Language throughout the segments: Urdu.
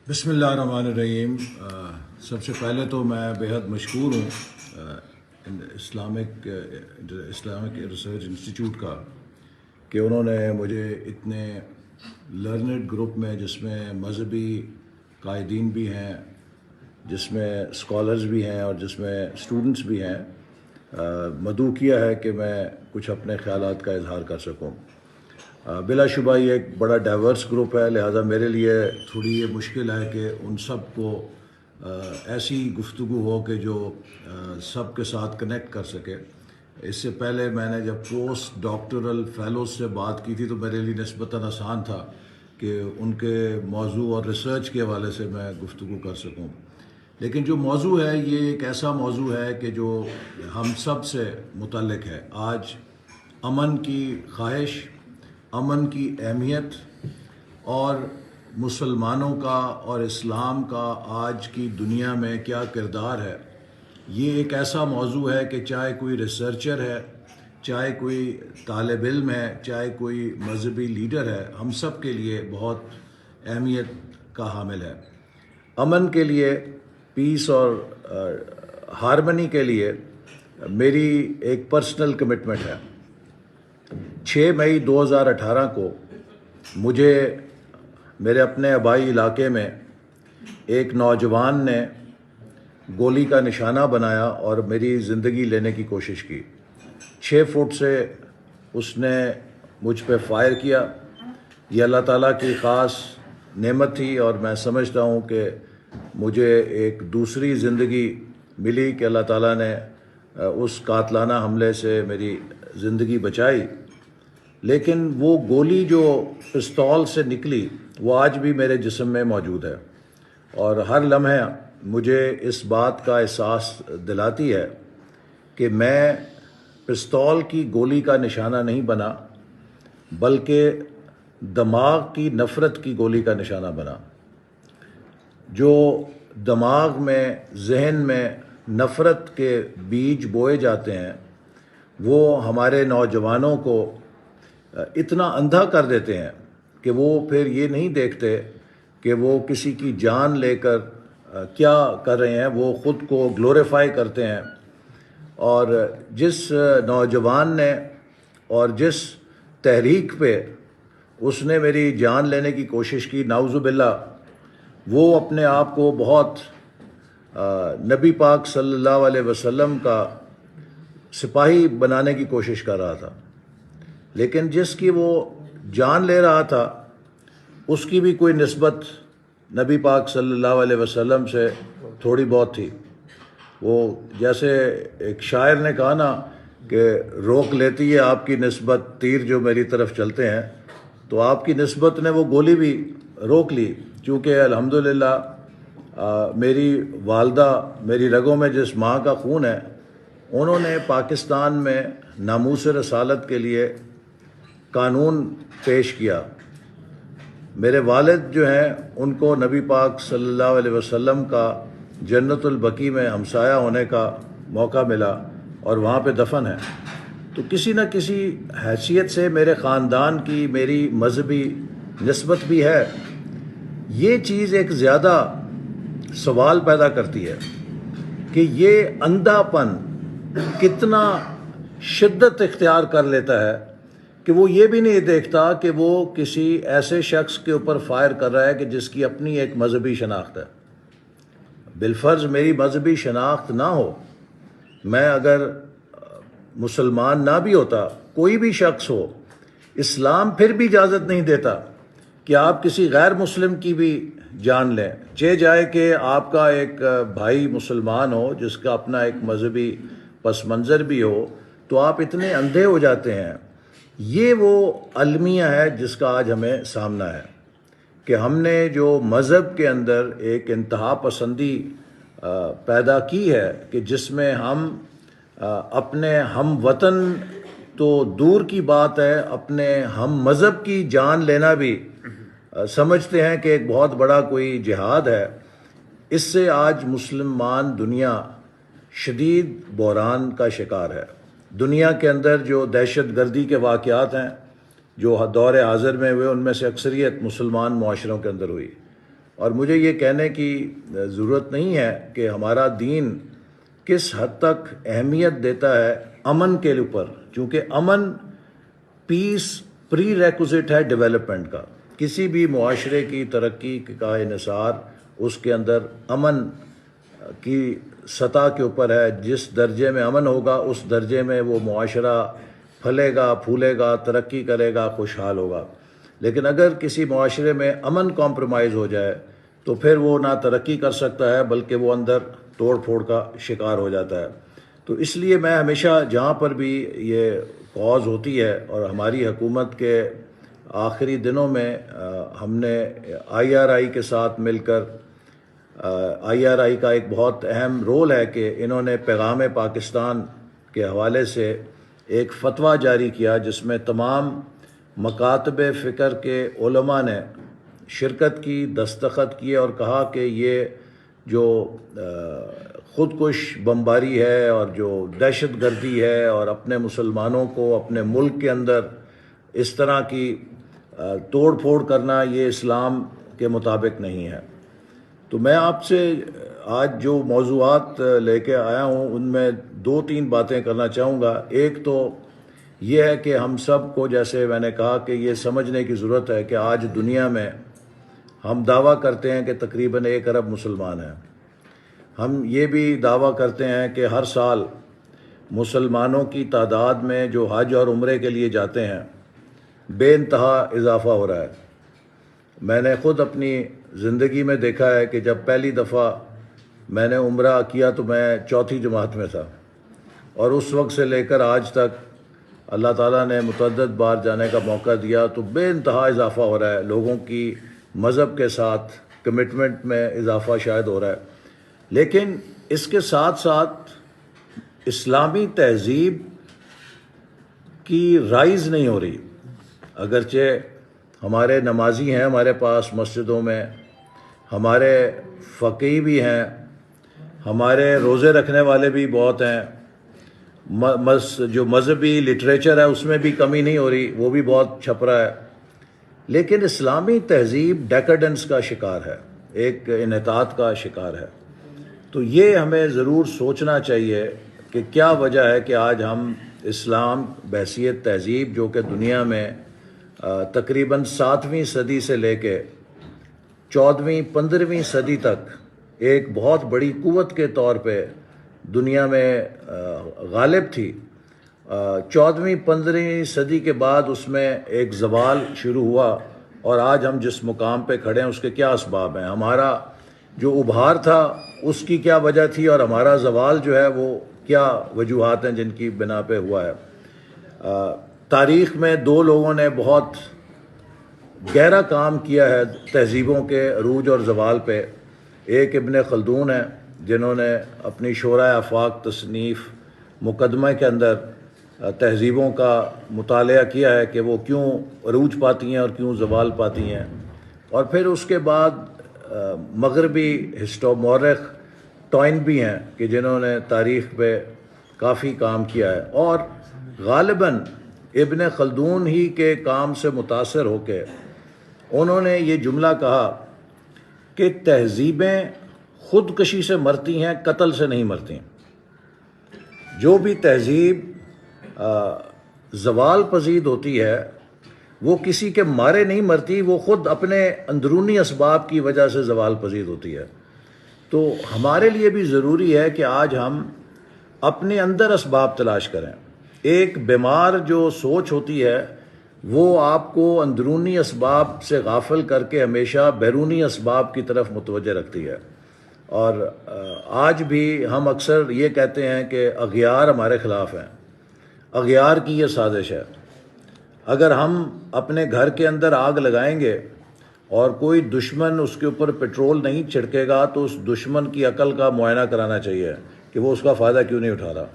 بسم اللہ الرحمن الرحیم۔ سب سے پہلے تو میں بیحد مشکور ہوں اسلامک ریسرچ انسٹیٹیوٹ کا کہ انہوں نے مجھے اتنے لرنڈ گروپ میں، جس میں مذہبی قائدین بھی ہیں، جس میں اسکالرز بھی ہیں اور جس میں اسٹوڈنٹس بھی ہیں، مدعو کیا ہے کہ میں کچھ اپنے خیالات کا اظہار کر سکوں۔ بلا شبہ یہ ایک بڑا ڈائیورس گروپ ہے، لہٰذا میرے لیے تھوڑی یہ مشکل ہے کہ ان سب کو ایسی گفتگو ہو کہ جو سب کے ساتھ کنیکٹ کر سکے۔ اس سے پہلے میں نے جب پوسٹ ڈاکٹرل فیلوز سے بات کی تھی تو میرے لیے نسبتاً آسان تھا کہ ان کے موضوع اور ریسرچ کے حوالے سے میں گفتگو کر سکوں، لیکن جو موضوع ہے یہ ایک ایسا موضوع ہے کہ جو ہم سب سے متعلق ہے۔ آج امن کی خواہش، امن کی اہمیت اور مسلمانوں کا اور اسلام کا آج کی دنیا میں کیا کردار ہے، یہ ایک ایسا موضوع ہے کہ چاہے کوئی ریسرچر ہے، چاہے کوئی طالب علم ہے، چاہے کوئی مذہبی لیڈر ہے، ہم سب کے لیے بہت اہمیت کا حامل ہے۔ امن کے لیے، پیس اور ہارمنی کے لیے میری ایک پرسنل کمٹمنٹ ہے۔ 6 مئی 2018 کو مجھے میرے اپنے آبائی علاقے میں ایک نوجوان نے گولی کا نشانہ بنایا اور میری زندگی لینے کی کوشش کی۔ 6 فٹ سے اس نے مجھ پہ فائر کیا۔ یہ اللہ تعالیٰ کی خاص نعمت تھی اور میں سمجھتا ہوں کہ مجھے ایک دوسری زندگی ملی کہ اللہ تعالیٰ نے اس قاتلانہ حملے سے میری زندگی بچائی، لیکن وہ گولی جو پستول سے نکلی وہ آج بھی میرے جسم میں موجود ہے اور ہر لمحے مجھے اس بات کا احساس دلاتی ہے کہ میں پستول کی گولی کا نشانہ نہیں بنا، بلکہ دماغ کی نفرت کی گولی کا نشانہ بنا۔ جو دماغ میں، ذہن میں نفرت کے بیج بوئے جاتے ہیں وہ ہمارے نوجوانوں کو اتنا اندھا کر دیتے ہیں کہ وہ پھر یہ نہیں دیکھتے کہ وہ کسی کی جان لے کر کیا کر رہے ہیں، وہ خود کو گلوریفائی کرتے ہیں۔ اور جس نوجوان نے اور جس تحریک پہ اس نے میری جان لینے کی کوشش کی، نعوذ باللہ، وہ اپنے آپ کو بہت نبی پاک صلی اللہ علیہ وسلم کا سپاہی بنانے کی کوشش کر رہا تھا، لیکن جس کی وہ جان لے رہا تھا اس کی بھی کوئی نسبت نبی پاک صلی اللہ علیہ وسلم سے تھوڑی بہت تھی۔ وہ جیسے ایک شاعر نے کہا نا کہ روک لیتی ہے آپ کی نسبت تیر جو میری طرف چلتے ہیں، تو آپ کی نسبت نے وہ گولی بھی روک لی، چونکہ الحمدللہ میری والدہ، میری رگوں میں جس ماں کا خون ہے، انہوں نے پاکستان میں ناموس رسالت کے لیے قانون پیش کیا۔ میرے والد جو ہیں ان کو نبی پاک صلی اللہ علیہ وسلم کا جنت البقیع میں ہمسایہ ہونے کا موقع ملا اور وہاں پہ دفن ہے۔ تو کسی نہ کسی حیثیت سے میرے خاندان کی میری مذہبی نسبت بھی ہے۔ یہ چیز ایک زیادہ سوال پیدا کرتی ہے کہ یہ اندھا پن کتنا شدت اختیار کر لیتا ہے کہ وہ یہ بھی نہیں دیکھتا کہ وہ کسی ایسے شخص کے اوپر فائر کر رہا ہے کہ جس کی اپنی ایک مذہبی شناخت ہے۔ بالفرض میری مذہبی شناخت نہ ہو، میں اگر مسلمان نہ بھی ہوتا، کوئی بھی شخص ہو، اسلام پھر بھی اجازت نہیں دیتا کہ آپ کسی غیر مسلم کی بھی جان لیں، چہ جائے کہ آپ کا ایک بھائی مسلمان ہو جس کا اپنا ایک مذہبی پس منظر بھی ہو، تو آپ اتنے اندھے ہو جاتے ہیں۔ یہ وہ المیہ ہے جس کا آج ہمیں سامنا ہے کہ ہم نے جو مذہب کے اندر ایک انتہا پسندی پیدا کی ہے کہ جس میں ہم اپنے ہم وطن تو دور کی بات ہے، اپنے ہم مذہب کی جان لینا بھی سمجھتے ہیں کہ ایک بہت بڑا کوئی جہاد ہے۔ اس سے آج مسلمان دنیا شدید بحران کا شکار ہے۔ دنیا کے اندر جو دہشت گردی کے واقعات ہیں جو دور حاضر میں ہوئے، ان میں سے اکثریت مسلمان معاشروں کے اندر ہوئی، اور مجھے یہ کہنے کی ضرورت نہیں ہے کہ ہمارا دین کس حد تک اہمیت دیتا ہے امن کے اوپر، چونکہ امن پیس پری ریکوزٹ ہے ڈیولپمنٹ کا. کسی بھی معاشرے کی ترقی کا انحصار اس کے اندر امن کی سطح کے اوپر ہے. جس درجے میں امن ہوگا اس درجے میں وہ معاشرہ پھلے گا، پھولے گا، ترقی کرے گا، خوشحال ہوگا. لیکن اگر کسی معاشرے میں امن کمپرومائز ہو جائے تو پھر وہ نہ ترقی کر سکتا ہے بلکہ وہ اندر توڑ پھوڑ کا شکار ہو جاتا ہے. تو اس لیے میں ہمیشہ جہاں پر بھی یہ کاز ہوتی ہے، اور ہماری حکومت کے آخری دنوں میں ہم نے IRI کے ساتھ مل کر، IRI کا ایک بہت اہم رول ہے کہ انہوں نے پیغام پاکستان کے حوالے سے ایک فتویٰ جاری کیا جس میں تمام مکاتب فکر کے علماء نے شرکت کی، دستخط کیے اور کہا کہ یہ جو خودکش بمباری ہے اور جو دہشت گردی ہے اور اپنے مسلمانوں کو اپنے ملک کے اندر اس طرح کی توڑ پھوڑ کرنا، یہ اسلام کے مطابق نہیں ہے. تو میں آپ سے آج جو موضوعات لے کے آیا ہوں ان میں 2-3 باتیں کرنا چاہوں گا. ایک تو یہ ہے کہ ہم سب کو، جیسے میں نے کہا، کہ یہ سمجھنے کی ضرورت ہے کہ آج دنیا میں ہم دعویٰ کرتے ہیں کہ تقریباً 1 ارب مسلمان ہیں. ہم یہ بھی دعویٰ کرتے ہیں کہ ہر سال مسلمانوں کی تعداد میں جو حج اور عمرے کے لیے جاتے ہیں بے انتہا اضافہ ہو رہا ہے. میں نے خود اپنی زندگی میں دیکھا ہے کہ جب پہلی دفعہ میں نے عمرہ کیا تو میں 4تھی جماعت میں تھا، اور اس وقت سے لے کر آج تک اللہ تعالیٰ نے متعدد بار جانے کا موقع دیا تو بے انتہا اضافہ ہو رہا ہے. لوگوں کی مذہب کے ساتھ کمٹمنٹ میں اضافہ شاید ہو رہا ہے. لیکن اس کے ساتھ ساتھ اسلامی تہذیب کی رائز نہیں ہو رہی. اگرچہ ہمارے نمازی ہیں ہمارے پاس مسجدوں میں، ہمارے فقیہ بھی ہیں، ہمارے روزے رکھنے والے بھی بہت ہیں، جو مذہبی لٹریچر ہے اس میں بھی کمی نہیں ہو رہی، وہ بھی بہت چھپ رہا ہے. لیکن اسلامی تہذیب ڈیکیڈنس کا شکار ہے، ایک انحطاط کا شکار ہے. تو یہ ہمیں ضرور سوچنا چاہیے کہ کیا وجہ ہے کہ آج ہم اسلام بحیثیت تہذیب، جو کہ دنیا میں تقریباً 7ویں صدی سے لے کے 14ویں 15ویں صدی تک ایک بہت بڑی قوت کے طور پہ دنیا میں غالب تھی، 14ویں 15ویں صدی کے بعد اس میں ایک زوال شروع ہوا، اور آج ہم جس مقام پہ کھڑے ہیں اس کے کیا اسباب ہیں؟ ہمارا جو ابھار تھا اس کی کیا وجہ تھی، اور ہمارا زوال جو ہے وہ کیا وجوہات ہیں جن کی بنا پہ ہوا ہے؟ تاریخ میں 2 لوگوں نے بہت گہرا کام کیا ہے تہذیبوں کے عروج اور زوال پہ. ایک ابن خلدون ہیں جنہوں نے اپنی شورۂ آفاق تصنیف مقدمہ کے اندر تہذیبوں کا مطالعہ کیا ہے کہ وہ کیوں عروج پاتی ہیں اور کیوں زوال پاتی ہیں. اور پھر اس کے بعد مغربی مورخ ٹوائن بھی ہیں کہ جنہوں نے تاریخ پہ کافی کام کیا ہے، اور غالباً ابن خلدون ہی کے کام سے متاثر ہو کے انہوں نے یہ جملہ کہا کہ تہذیبیں خودکشی سے مرتی ہیں، قتل سے نہیں مرتی. جو بھی تہذیب زوال پذیر ہوتی ہے وہ کسی کے مارے نہیں مرتی، وہ خود اپنے اندرونی اسباب کی وجہ سے زوال پذیر ہوتی ہے. تو ہمارے لیے بھی ضروری ہے کہ آج ہم اپنے اندر اسباب تلاش کریں. ایک بیمار جو سوچ ہوتی ہے وہ آپ کو اندرونی اسباب سے غافل کر کے ہمیشہ بیرونی اسباب کی طرف متوجہ رکھتی ہے. اور آج بھی ہم اکثر یہ کہتے ہیں کہ اغیار ہمارے خلاف ہیں. اغیار کی یہ سازش ہے. اگر ہم اپنے گھر کے اندر آگ لگائیں گے اور کوئی دشمن اس کے اوپر پیٹرول نہیں چھڑکے گا تو اس دشمن کی عقل کا معائنہ کرانا چاہیے کہ وہ اس کا فائدہ کیوں نہیں اٹھا رہا.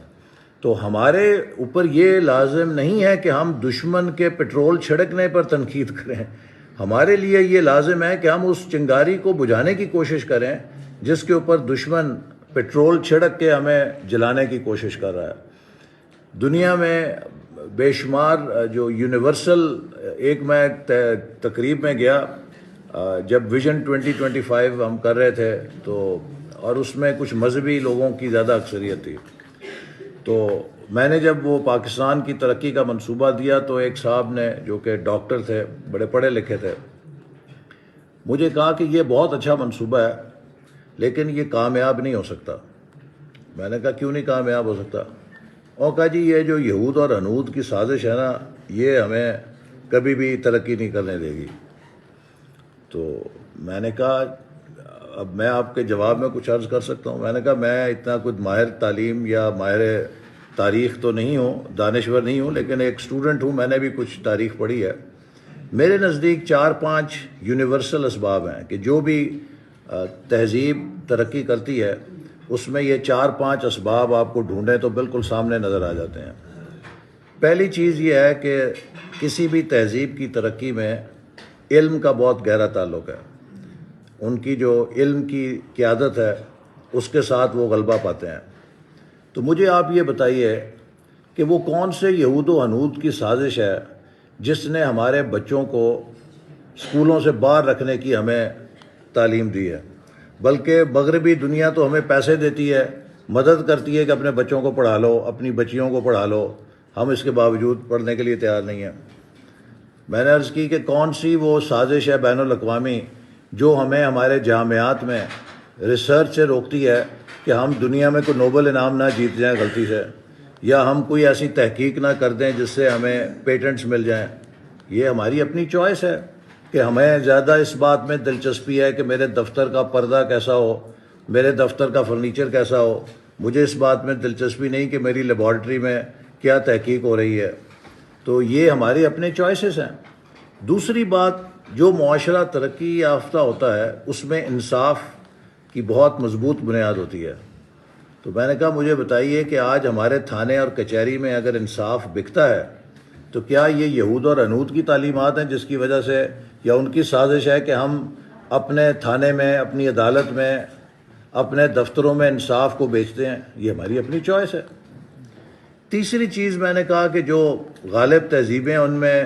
تو ہمارے اوپر یہ لازم نہیں ہے کہ ہم دشمن کے پیٹرول چھڑکنے پر تنقید کریں. ہمارے لیے یہ لازم ہے کہ ہم اس چنگاری کو بجھانے کی کوشش کریں جس کے اوپر دشمن پیٹرول چھڑک کے ہمیں جلانے کی کوشش کر رہا ہے. دنیا میں بے شمار جو یونیورسل، ایک میں تقریب میں گیا جب ویژن 2025 ہم کر رہے تھے تو اور اس میں کچھ مذہبی لوگوں کی زیادہ اکثریت تھی، تو میں نے جب وہ پاکستان کی ترقی کا منصوبہ دیا تو ایک صاحب نے جو کہ ڈاکٹر تھے، بڑے پڑھے لکھے تھے، مجھے کہا کہ یہ بہت اچھا منصوبہ ہے لیکن یہ کامیاب نہیں ہو سکتا۔ میں نے کہا کیوں نہیں کامیاب ہو سکتا؟ اور کہا جی یہ جو یہود اور ہنود کی سازش ہے نا، یہ ہمیں کبھی بھی ترقی نہیں کرنے دے گی۔ تو میں نے کہا اب میں آپ کے جواب میں کچھ عرض کر سکتا ہوں۔ میں نے کہا میں اتنا کچھ ماہر تعلیم یا ماہر تاریخ تو نہیں ہوں، دانشور نہیں ہوں، لیکن ایک اسٹوڈنٹ ہوں، میں نے بھی کچھ تاریخ پڑھی ہے۔ میرے نزدیک 4-5 یونیورسل اسباب ہیں کہ جو بھی تہذیب ترقی کرتی ہے اس میں یہ 4-5 اسباب آپ کو ڈھونڈیں تو بالکل سامنے نظر آ جاتے ہیں۔ پہلی چیز یہ ہے کہ کسی بھی تہذیب کی ترقی میں علم کا بہت گہرا تعلق ہے۔ ان کی جو علم کی قیادت ہے اس کے ساتھ وہ غلبہ پاتے ہیں۔ تو مجھے آپ یہ بتائیے کہ وہ کون سے یہود و ہنود کی سازش ہے جس نے ہمارے بچوں کو اسکولوں سے باہر رکھنے کی ہمیں تعلیم دی ہے؟ بلکہ مغربی دنیا تو ہمیں پیسے دیتی ہے، مدد کرتی ہے کہ اپنے بچوں کو پڑھا لو، اپنی بچیوں کو پڑھا لو، ہم اس کے باوجود پڑھنے کے لیے تیار نہیں ہیں۔ میں نے عرض کی کہ کون سی وہ سازش ہے بین الاقوامی جو ہمیں ہمارے جامعات میں ریسرچ سے روکتی ہے کہ ہم دنیا میں کوئی نوبل انعام نہ جیت جائیں غلطی سے، یا ہم کوئی ایسی تحقیق نہ کر دیں جس سے ہمیں پیٹنٹس مل جائیں۔ یہ ہماری اپنی چوائس ہے کہ ہمیں زیادہ اس بات میں دلچسپی ہے کہ میرے دفتر کا پردہ کیسا ہو، میرے دفتر کا فرنیچر کیسا ہو، مجھے اس بات میں دلچسپی نہیں کہ میری لیبارٹری میں کیا تحقیق ہو رہی ہے۔ تو یہ ہماری اپنے چوائسیز ہیں۔ دوسری بات، جو معاشرہ ترقی یافتہ ہوتا ہے اس میں انصاف کی بہت مضبوط بنیاد ہوتی ہے۔ تو میں نے کہا مجھے بتائیے کہ آج ہمارے تھانے اور کچہری میں اگر انصاف بکتا ہے تو کیا یہ یہود اور ہنود کی تعلیمات ہیں جس کی وجہ سے، یا ان کی سازش ہے کہ ہم اپنے تھانے میں، اپنی عدالت میں، اپنے دفتروں میں انصاف کو بیچتے ہیں؟ یہ ہماری اپنی چوائس ہے۔ تیسری چیز میں نے کہا کہ جو غالب تہذیبیں ان میں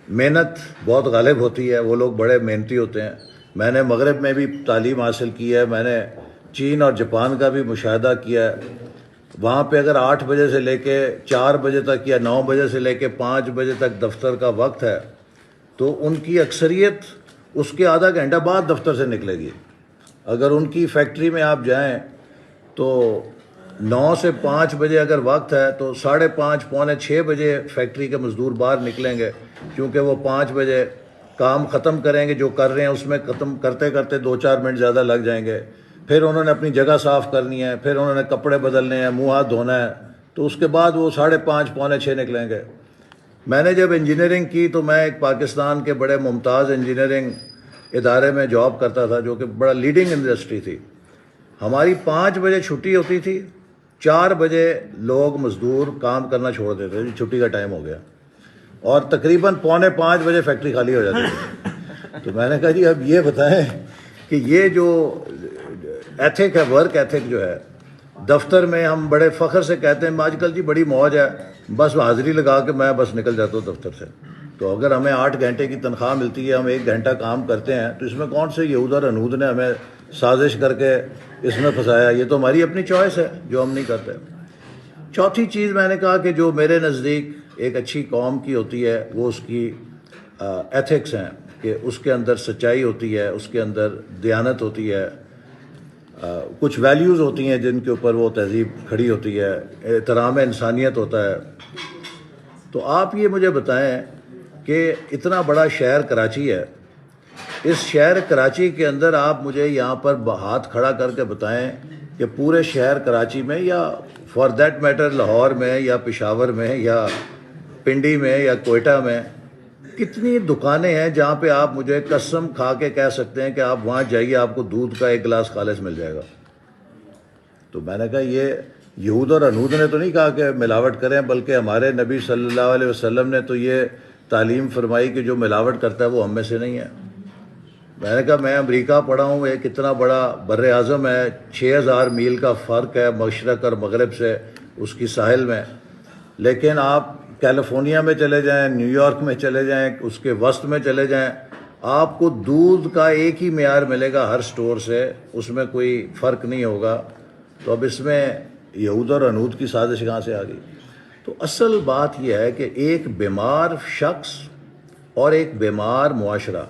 محنت بہت غالب ہوتی ہے، وہ لوگ بڑے محنتی ہوتے ہیں۔ میں نے مغرب میں بھی تعلیم حاصل کی ہے، میں نے چین اور جاپان کا بھی مشاہدہ کیا ہے۔ وہاں پہ اگر 8 بجے سے لے کے 4 بجے تک یا 9 بجے سے لے کے 5 بجے تک دفتر کا وقت ہے تو ان کی اکثریت اس کے آدھا گھنٹہ بعد دفتر سے نکلے گی۔ اگر ان کی فیکٹری میں آپ جائیں تو 9 سے 5 بجے اگر وقت ہے تو 5:30 پونے 6 بجے فیکٹری کے مزدور باہر نکلیں گے، کیونکہ وہ 5 بجے کام ختم کریں گے، جو کر رہے ہیں اس میں ختم کرتے کرتے 2-4 منٹ زیادہ لگ جائیں گے۔ پھر انہوں نے اپنی جگہ صاف کرنی ہے، پھر انہوں نے کپڑے بدلنے ہیں، منہ ہاتھ دھونا ہے، تو اس کے بعد وہ 5:30 پونے 6 نکلیں گے۔ میں نے جب انجینئرنگ کی تو میں ایک پاکستان کے بڑے ممتاز انجینئرنگ ادارے میں جاب کرتا تھا جو کہ بڑا لیڈنگ انڈسٹری تھی۔ ہماری 5 بجے چھٹی ہوتی تھی، 4 بجے لوگ مزدور کام کرنا چھوڑ دیتے تھے، چھٹی کا ٹائم ہو گیا، اور تقریباً 4:45 بجے فیکٹری خالی ہو جاتی تھی۔ تو میں نے کہا جی اب یہ بتائیں کہ یہ جو ایتھک ہے، ورک ایتھک جو ہے دفتر میں، ہم بڑے فخر سے کہتے ہیں آج کل جی بڑی موج ہے، بس حاضری لگا کے میں بس نکل جاتا ہوں دفتر سے۔ تو اگر ہمیں 8 گھنٹے کی تنخواہ ملتی ہے، ہم 1 گھنٹہ کام کرتے ہیں، تو اس میں کون سے یہود اور ہنود نے ہمیں سازش کر کے اس میں پھنسایا؟ یہ تو ہماری اپنی چوائس ہے جو ہم نہیں کرتے۔ چوتھی چیز میں نے کہا کہ جو میرے نزدیک ایک اچھی قوم کی ہوتی ہے وہ اس کی ایتھکس ہیں، کہ اس کے اندر سچائی ہوتی ہے، اس کے اندر دیانت ہوتی ہے، کچھ ویلیوز ہوتی ہیں جن کے اوپر وہ تہذیب کھڑی ہوتی ہے، احترام انسانیت ہوتا ہے۔ تو آپ یہ مجھے بتائیں کہ اتنا بڑا شہر کراچی ہے، اس شہر کراچی کے اندر آپ مجھے یہاں پر ہاتھ کھڑا کر کے بتائیں کہ پورے شہر کراچی میں، یا فار دیٹ میٹر لاہور میں یا پشاور میں یا پنڈی میں یا کوئٹہ میں، کتنی دکانیں ہیں جہاں پہ آپ مجھے قسم کھا کے کہہ سکتے ہیں کہ آپ وہاں جائیے آپ کو دودھ کا 1 گلاس خالص مل جائے گا؟ تو میں نے کہا یہ یہود اور ہنود نے تو نہیں کہا کہ ملاوٹ کریں، بلکہ ہمارے نبی صلی اللہ علیہ وسلم نے تو یہ تعلیم فرمائی کہ جو ملاوٹ کرتا ہے وہ ہم میں سے نہیں ہے۔ میں نے کہا میں امریکہ پڑھا ہوں، ایک اتنا بڑا بر اعظم ہے، 6000 میل کا فرق ہے مشرق اور مغرب سے اس کی ساحل میں، لیکن آپ کیلیفورنیا میں چلے جائیں، نیو یارک میں چلے جائیں، اس کے وسط میں چلے جائیں، آپ کو دودھ کا ایک ہی معیار ملے گا ہر سٹور سے، اس میں کوئی فرق نہیں ہوگا. تو اب اس میں یہود اور انود کی سازش کہاں سے آ گئی؟ تو اصل بات یہ ہے کہ ایک بیمار شخص اور ایک بیمار معاشرہ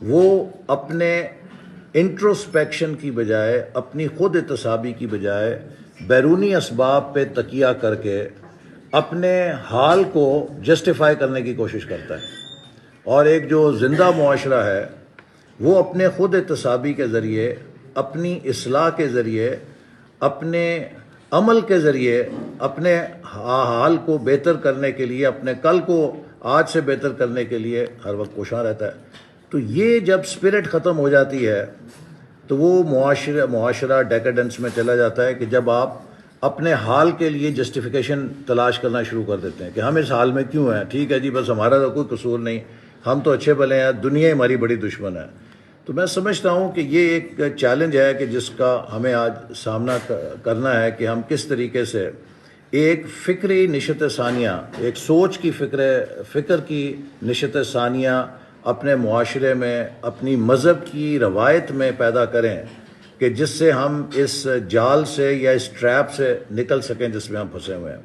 وہ اپنے انٹروسپیکشن کی بجائے، اپنی خود احتسابی کی بجائے بیرونی اسباب پہ تکیہ کر کے اپنے حال کو جسٹیفائی کرنے کی کوشش کرتا ہے. اور ایک جو زندہ معاشرہ ہے وہ اپنے خود احتسابی کے ذریعے، اپنی اصلاح کے ذریعے، اپنے عمل کے ذریعے اپنے حال کو بہتر کرنے کے لیے، اپنے کل کو آج سے بہتر کرنے کے لیے ہر وقت کوشاں رہتا ہے. تو یہ جب سپرٹ ختم ہو جاتی ہے تو وہ معاشرہ ڈیکیڈنس میں چلا جاتا ہے کہ جب آپ اپنے حال کے لیے جسٹیفیکیشن تلاش کرنا شروع کر دیتے ہیں کہ ہم اس حال میں کیوں ہیں، ٹھیک ہے جی بس ہمارا تو کوئی قصور نہیں، ہم تو اچھے بھلے ہیں، دنیا ہماری بڑی دشمن ہے. تو میں سمجھتا ہوں کہ یہ ایک چیلنج ہے کہ جس کا ہمیں آج سامنا کرنا ہے کہ ہم کس طریقے سے ایک فکری نشت ثانیہ، ایک سوچ کی فکر کی نشت ثانیہ اپنے معاشرے میں، اپنی مذہب کی روایت میں پیدا کریں کہ جس سے ہم اس جال سے یا اس ٹریپ سے نکل سکیں جس میں ہم پھنسے ہوئے ہیں.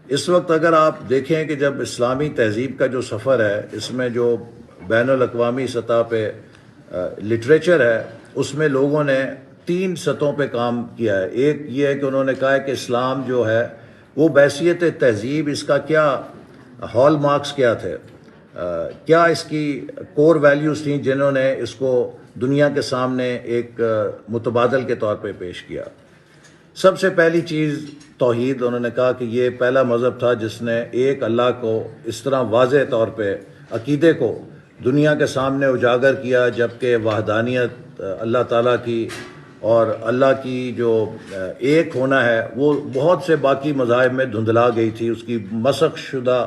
اس وقت اگر آپ دیکھیں کہ جب اسلامی تہذیب کا جو سفر ہے، اس میں جو بین الاقوامی سطح پہ لٹریچر ہے، اس میں لوگوں نے 3 سطحوں پہ کام کیا ہے. ایک یہ ہے کہ انہوں نے کہا ہے کہ اسلام جو ہے وہ بحیثیت تہذیب، اس کا کیا ہال مارکس کیا تھے، کیا اس کی کور ویلیوز تھیں جنہوں نے اس کو دنیا کے سامنے ایک متبادل کے طور پہ پیش کیا. سب سے پہلی چیز توحید. انہوں نے کہا کہ یہ پہلا مذہب تھا جس نے ایک اللہ کو اس طرح واضح طور پہ عقیدے کو دنیا کے سامنے اجاگر کیا، جبکہ وحدانیت اللہ تعالیٰ کی اور اللہ کی جو ایک ہونا ہے وہ بہت سے باقی مذاہب میں دھندلا گئی تھی، اس کی مسخ شدہ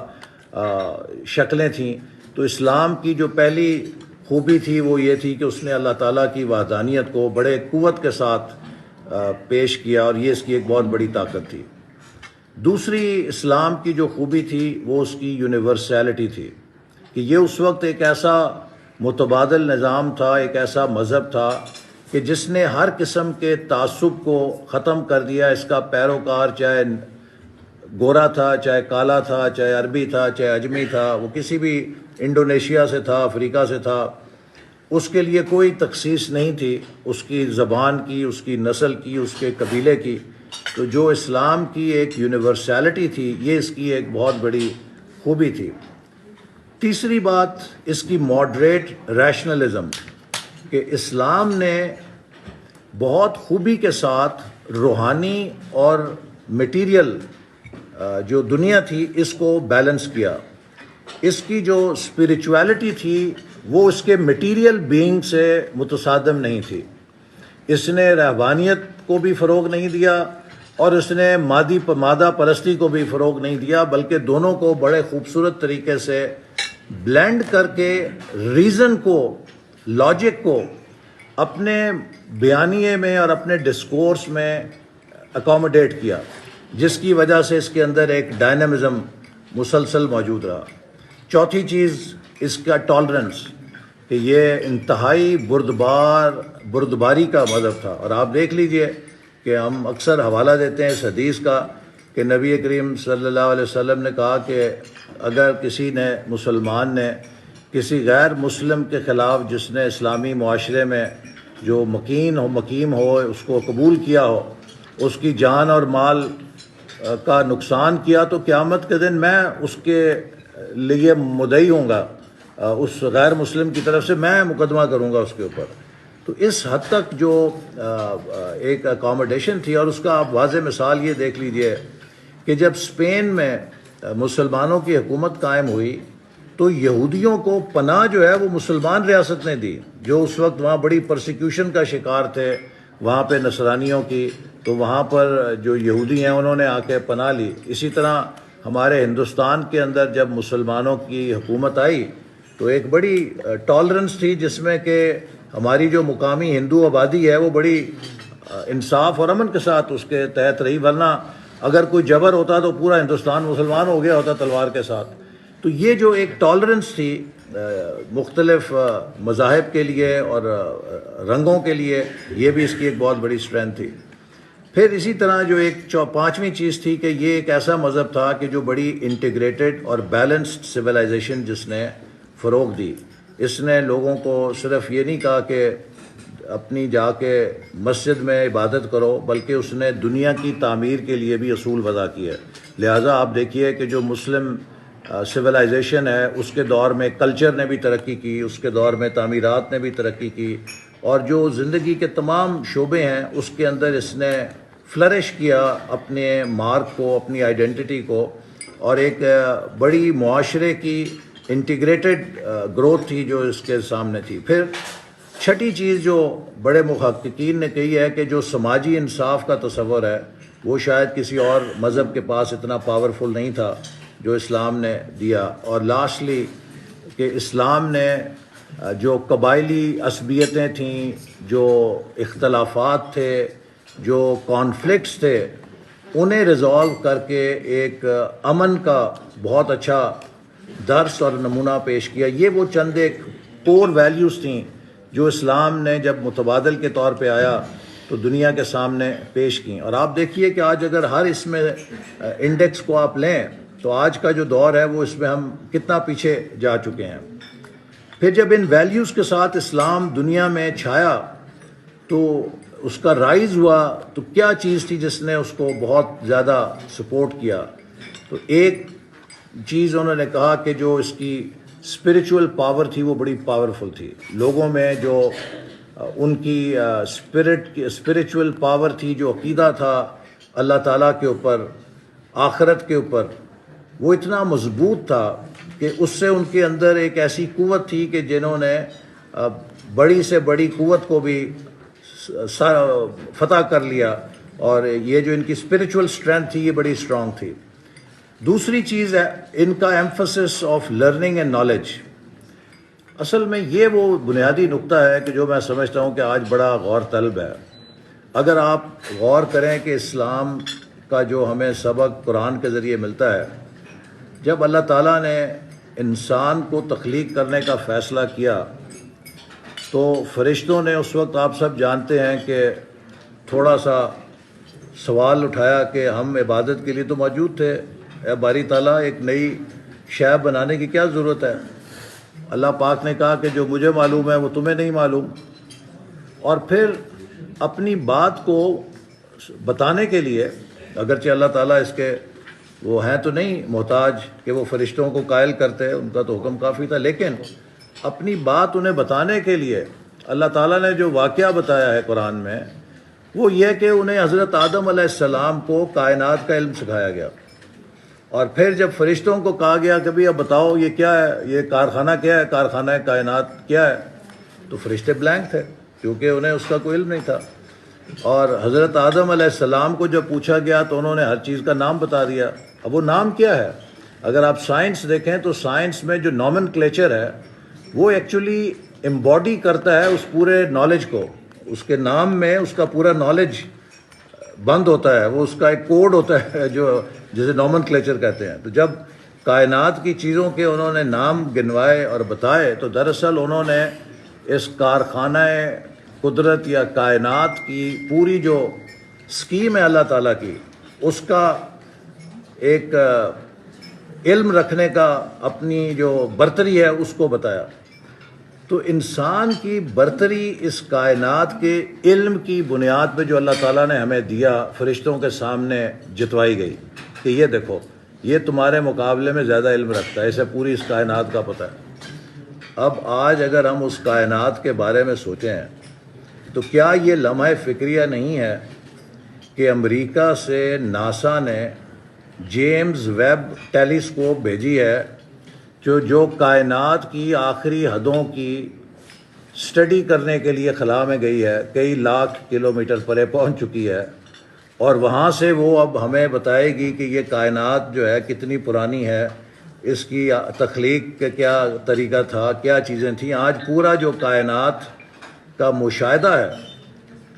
شکلیں تھیں. تو اسلام کی جو پہلی خوبی تھی وہ یہ تھی کہ اس نے اللہ تعالیٰ کی وحدانیت کو بڑے قوت کے ساتھ پیش کیا، اور یہ اس کی ایک بہت بڑی طاقت تھی. دوسری اسلام کی جو خوبی تھی وہ اس کی یونیورسیلٹی تھی کہ یہ اس وقت ایک ایسا متبادل نظام تھا، ایک ایسا مذہب تھا کہ جس نے ہر قسم کے تعصب کو ختم کر دیا. اس کا پیروکار چاہے گورا تھا، چاہے کالا تھا، چاہے عربی تھا، چاہے اجمی تھا، وہ کسی بھی انڈونیشیا سے تھا، افریقہ سے تھا، اس کے لیے کوئی تخصیص نہیں تھی اس کی زبان کی، اس کی نسل کی، اس کے قبیلے کی. تو جو اسلام کی ایک یونیورسیلٹی تھی یہ اس کی ایک بہت بڑی خوبی تھی. تیسری بات اس کی ماڈریٹ ریشنلزم، کہ اسلام نے بہت خوبی کے ساتھ روحانی اور میٹیریل جو دنیا تھی اس کو بیلنس کیا. اس کی جو اسپریچویلٹی تھی وہ اس کے میٹیریل بینگ سے متصادم نہیں تھی. اس نے رہبانیت کو بھی فروغ نہیں دیا اور اس نے مادہ پرستی کو بھی فروغ نہیں دیا، بلکہ دونوں کو بڑے خوبصورت طریقے سے بلینڈ کر کے ریزن کو، لاجک کو اپنے بیانیے میں اور اپنے ڈسکورس میں اکوموڈیٹ کیا، جس کی وجہ سے اس کے اندر ایک ڈائنامزم مسلسل موجود رہا. چوتھی چیز اس کا ٹالرنس، کہ یہ انتہائی بردباری کا مذہب تھا. اور آپ دیکھ لیجئے کہ ہم اکثر حوالہ دیتے ہیں اس حدیث کا کہ نبی کریم صلی اللہ علیہ وسلم نے کہا کہ اگر کسی نے، مسلمان نے کسی غیر مسلم کے خلاف، جس نے اسلامی معاشرے میں جو مقیم ہو اس کو قبول کیا ہو، اس کی جان اور مال کا نقصان کیا، تو قیامت کے دن میں اس کے لیے مدعی ہوں گا، اس غیر مسلم کی طرف سے میں مقدمہ کروں گا اس کے اوپر. تو اس حد تک جو ایک اکوموڈیشن تھی. اور اس کا آپ واضح مثال یہ دیکھ لیجئے کہ جب اسپین میں مسلمانوں کی حکومت قائم ہوئی تو یہودیوں کو پناہ جو ہے وہ مسلمان ریاست نے دی، جو اس وقت وہاں بڑی پرسیکیوشن کا شکار تھے وہاں پہ نصرانیوں کی. تو وہاں پر جو یہودی ہیں انہوں نے آ کے پناہ لی. اسی طرح ہمارے ہندوستان کے اندر جب مسلمانوں کی حکومت آئی تو ایک بڑی ٹالرنس تھی، جس میں کہ ہماری جو مقامی ہندو آبادی ہے وہ بڑی انصاف اور امن کے ساتھ اس کے تحت رہی. ورنہ اگر کوئی جبر ہوتا تو پورا ہندوستان مسلمان ہو گیا ہوتا تلوار کے ساتھ. تو یہ جو ایک ٹالرنس تھی مختلف مذاہب کے لیے اور رنگوں کے لیے، یہ بھی اس کی ایک بہت بڑی اسٹرینتھ تھی۔ پھر اسی طرح جو ایک پانچویں چیز تھی کہ یہ ایک ایسا مذہب تھا کہ جو بڑی انٹیگریٹڈ اور بیلنسڈ سویلائزیشن جس نے فروغ دی۔ اس نے لوگوں کو صرف یہ نہیں کہا کہ اپنی جا کے مسجد میں عبادت کرو، بلکہ اس نے دنیا کی تعمیر کے لیے بھی اصول وضع کیے۔ لہٰذا آپ دیکھیے کہ جو مسلم سویلائزیشن ہے، اس کے دور میں کلچر نے بھی ترقی کی، اس کے دور میں تعمیرات نے بھی ترقی کی، اور جو زندگی کے تمام شعبے ہیں اس کے اندر اس نے فلرش کیا اپنے مارک کو، اپنی آئیڈینٹی کو، اور ایک بڑی معاشرے کی انٹیگریٹڈ گروتھ تھی جو اس کے سامنے تھی۔ پھر چھٹی چیز جو بڑے محققین نے کہی ہے کہ جو سماجی انصاف کا تصور ہے وہ شاید کسی اور مذہب کے پاس اتنا پاورفل نہیں تھا جو اسلام نے دیا۔ اور لاسٹلی کہ اسلام نے جو قبائلی عصبیتیں تھیں، جو اختلافات تھے، جو کانفلکٹس تھے، انہیں ریزالو کر کے ایک امن کا بہت اچھا درس اور نمونہ پیش کیا۔ یہ وہ چند ایک کور ویلیوز تھیں جو اسلام نے جب متبادل کے طور پہ آیا تو دنیا کے سامنے پیش کیں۔ اور آپ دیکھیے کہ آج اگر ہر اس میں انڈیکس کو آپ لیں تو آج کا جو دور ہے وہ اس میں ہم کتنا پیچھے جا چکے ہیں۔ پھر جب ان ویلیوز کے ساتھ اسلام دنیا میں چھایا تو اس کا رائز ہوا، تو کیا چیز تھی جس نے اس کو بہت زیادہ سپورٹ کیا؟ تو ایک چیز انہوں نے کہا کہ جو اس کی اسپریچول پاور تھی وہ بڑی پاورفل تھی۔ لوگوں میں جو ان کی اسپریچول پاور تھی، جو عقیدہ تھا اللہ تعالیٰ کے اوپر، آخرت کے اوپر، وہ اتنا مضبوط تھا کہ اس سے ان کے اندر ایک ایسی قوت تھی کہ جنہوں نے بڑی سے بڑی قوت کو بھی فتح کر لیا، اور یہ جو ان کی اسپریچول اسٹرینتھ تھی یہ بڑی اسٹرانگ تھی۔ دوسری چیز ہے ان کا emphasis of learning and knowledge. اصل میں یہ وہ بنیادی نقطہ ہے کہ جو میں سمجھتا ہوں کہ آج بڑا غور طلب ہے۔ اگر آپ غور کریں کہ اسلام کا جو ہمیں سبق قرآن کے ذریعے ملتا ہے، جب اللہ تعالیٰ نے انسان کو تخلیق کرنے کا فیصلہ کیا تو فرشتوں نے اس وقت، آپ سب جانتے ہیں کہ تھوڑا سا سوال اٹھایا کہ ہم عبادت کے لیے تو موجود تھے، اے باری تعالیٰ ایک نئی شے بنانے کی کیا ضرورت ہے؟ اللہ پاک نے کہا کہ جو مجھے معلوم ہے وہ تمہیں نہیں معلوم۔ اور پھر اپنی بات کو بتانے کے لیے، اگرچہ اللہ تعالیٰ اس کے وہ ہیں تو نہیں محتاج کہ وہ فرشتوں کو قائل کرتے، ان کا تو حکم کافی تھا، لیکن اپنی بات انہیں بتانے کے لیے اللہ تعالیٰ نے جو واقعہ بتایا ہے قرآن میں وہ یہ کہ انہیں حضرت آدم علیہ السلام کو کائنات کا علم سکھایا گیا، اور پھر جب فرشتوں کو کہا گیا کہ بھی اب بتاؤ یہ کیا ہے، یہ کارخانہ کیا ہے، کارخانہ کائنات کیا ہے، تو فرشتے بلینک تھے کیونکہ انہیں اس کا کوئی علم نہیں تھا۔ اور حضرت آدم علیہ السلام کو جب پوچھا گیا تو انہوں نے ہر چیز کا نام بتا دیا۔ اب وہ نام کیا ہے؟ اگر آپ سائنس دیکھیں تو سائنس میں جو نومن کلیچر ہے وہ ایکچولی امباڈی کرتا ہے اس پورے نالج کو، اس کے نام میں اس کا پورا نالج بند ہوتا ہے، وہ اس کا ایک کوڈ ہوتا ہے جو جسے نومن کلیچر کہتے ہیں۔ تو جب کائنات کی چیزوں کے انہوں نے نام گنوائے اور بتائے تو دراصل انہوں نے اس کارخانہ قدرت یا کائنات کی پوری جو اسکیم ہے اللہ تعالیٰ کی، اس کا ایک علم رکھنے کا اپنی جو برتری ہے اس کو بتایا۔ تو انسان کی برتری اس کائنات کے علم کی بنیاد پہ جو اللہ تعالیٰ نے ہمیں دیا فرشتوں کے سامنے جتوائی گئی کہ یہ دیکھو یہ تمہارے مقابلے میں زیادہ علم رکھتا ہے، اسے پوری اس کائنات کا پتہ ہے۔ اب آج اگر ہم اس کائنات کے بارے میں سوچیں تو کیا یہ لمحہ فکریہ نہیں ہے کہ امریکہ سے ناسا نے جیمز ویب ٹیلیسکوپ بھیجی ہے جو کائنات کی آخری حدوں کی اسٹڈی کرنے کے لیے خلا میں گئی ہے، کئی لاکھ کلومیٹر پرے پہنچ چکی ہے، اور وہاں سے وہ اب ہمیں بتائے گی کہ یہ کائنات جو ہے کتنی پرانی ہے، اس کی تخلیق کا کیا طریقہ تھا، کیا چیزیں تھیں۔ آج پورا جو کائنات کا مشاہدہ ہے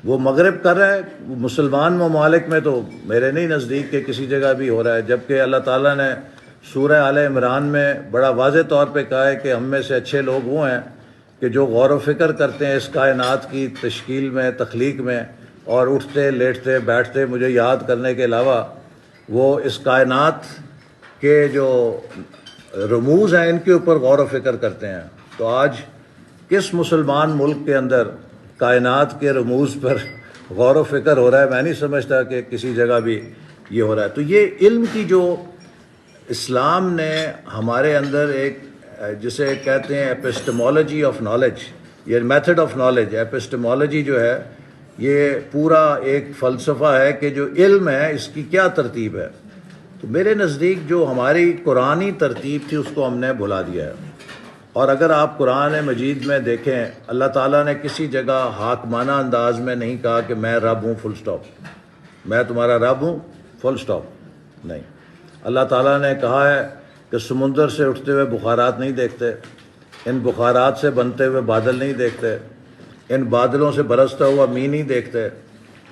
وہ مغرب کر رہا ہے، مسلمان ممالک میں تو میرے نہیں نزدیک کہ کسی جگہ بھی ہو رہا ہے، جبکہ اللہ تعالیٰ نے سورہ آل عمران میں بڑا واضح طور پہ کہا ہے کہ ہم میں سے اچھے لوگ وہ ہیں کہ جو غور و فکر کرتے ہیں اس کائنات کی تشکیل میں، تخلیق میں، اور اٹھتے لیٹتے بیٹھتے مجھے یاد کرنے کے علاوہ وہ اس کائنات کے جو رموز ہیں ان کے اوپر غور و فکر کرتے ہیں۔ تو آج کس مسلمان ملک کے اندر کائنات کے رموز پر غور و فکر ہو رہا ہے؟ میں نہیں سمجھتا کہ کسی جگہ بھی یہ ہو رہا ہے۔ تو یہ علم کی جو اسلام نے ہمارے اندر ایک جسے کہتے ہیں ایپسٹمولوجی آف نالج، یہ میتھڈ آف نالج، ایپسٹمولوجی جو ہے یہ پورا ایک فلسفہ ہے کہ جو علم ہے اس کی کیا ترتیب ہے۔ تو میرے نزدیک جو ہماری قرآنی ترتیب تھی اس کو ہم نے بھلا دیا ہے۔ اور اگر آپ قرآن مجید میں دیکھیں، اللہ تعالیٰ نے کسی جگہ حاکمانہ انداز میں نہیں کہا کہ میں رب ہوں فل سٹاپ، میں تمہارا رب ہوں فل سٹاپ، نہیں۔ اللہ تعالیٰ نے کہا ہے کہ سمندر سے اٹھتے ہوئے بخارات نہیں دیکھتے، ان بخارات سے بنتے ہوئے بادل نہیں دیکھتے، ان بادلوں سے برستا ہوا میਂہ نہیں دیکھتے،